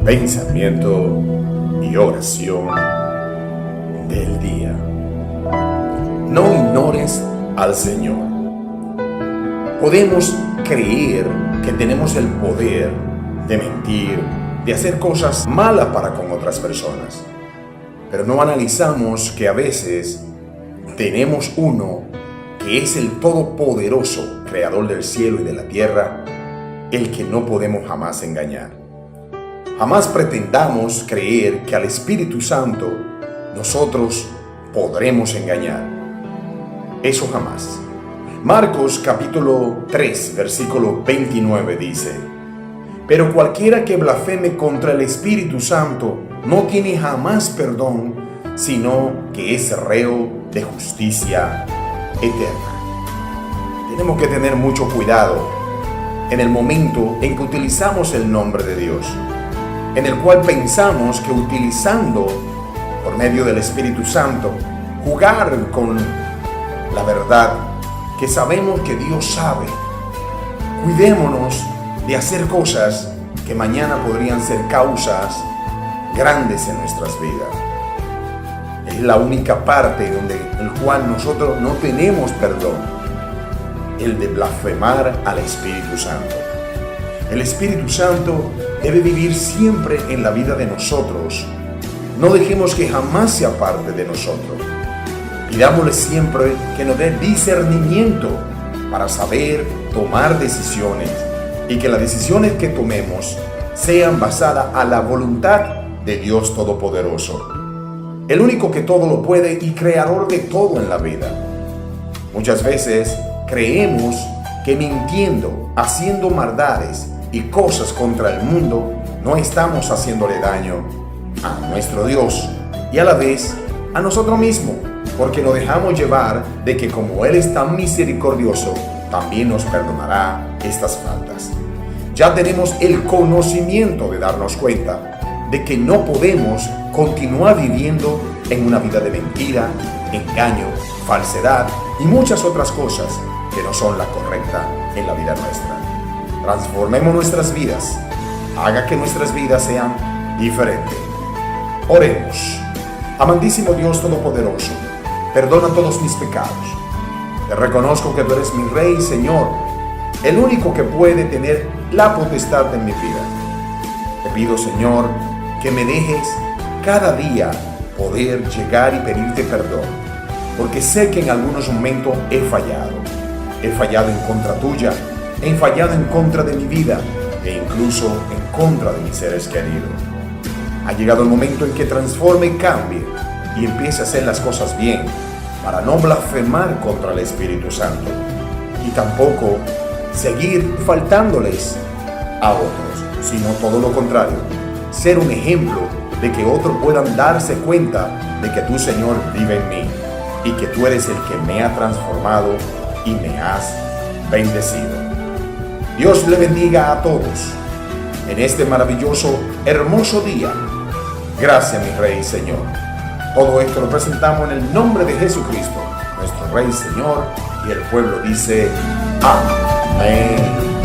Pensamiento y oración del día. No ignores al Señor. Podemos creer que tenemos el poder de mentir, de hacer cosas malas para con otras personas, pero no analizamos que a veces tenemos uno que es el Todopoderoso, Creador del cielo y de la tierra, el que no podemos jamás engañar. Jamás pretendamos creer que al Espíritu Santo nosotros podremos engañar. Eso jamás. Marcos capítulo 3, versículo 29 dice: pero cualquiera que blasfeme contra el Espíritu Santo no tiene jamás perdón, sino que es reo de justicia eterna. Tenemos que tener mucho cuidado en el momento en que utilizamos el nombre de Dios, en el cual pensamos que utilizando por medio del Espíritu Santo, jugar con la verdad que sabemos que Dios sabe. Cuidémonos de hacer cosas que mañana podrían ser causas grandes en nuestras vidas. Es la única parte donde el cual nosotros no tenemos perdón, el de blasfemar al Espíritu Santo. El Espíritu Santo debe vivir siempre en la vida de nosotros. No dejemos que jamás se aparte de nosotros. Pidámosle siempre que nos dé discernimiento para saber tomar decisiones y que las decisiones que tomemos sean basadas a la voluntad de Dios Todopoderoso, el único que todo lo puede y creador de todo en la vida. Muchas veces creemos que mintiendo, haciendo maldades y cosas contra el mundo, no estamos haciéndole daño a nuestro Dios y a la vez a nosotros mismos, porque nos dejamos llevar de que como Él es tan misericordioso, también nos perdonará estas faltas. Ya tenemos el conocimiento de darnos cuenta de que no podemos continuar viviendo en una vida de mentira, engaño, falsedad y muchas otras cosas que no son la correcta en la vida nuestra. Transformemos nuestras vidas, haga que nuestras vidas sean diferentes. Oremos. Amantísimo Dios Todopoderoso, perdona todos mis pecados. Te reconozco que tú eres mi Rey y Señor, el único que puede tener la potestad en mi vida. Te pido, Señor, que me dejes cada día poder llegar y pedirte perdón, porque sé que en algunos momentos he fallado. He fallado en contra tuya, he fallado en contra de mi vida e incluso en contra de mis seres queridos. Ha llegado el momento en que transforme y cambie y empiece a hacer las cosas bien para no blasfemar contra el Espíritu Santo y tampoco seguir faltándoles a otros, sino todo lo contrario, ser un ejemplo de que otros puedan darse cuenta de que tú, Señor, vive en mí y que tú eres el que me ha transformado y me has bendecido. Dios le bendiga a todos en este maravilloso, hermoso día. Gracias, mi Rey y Señor. Todo esto lo presentamos en el nombre de Jesucristo, nuestro Rey y Señor, y el pueblo dice amén.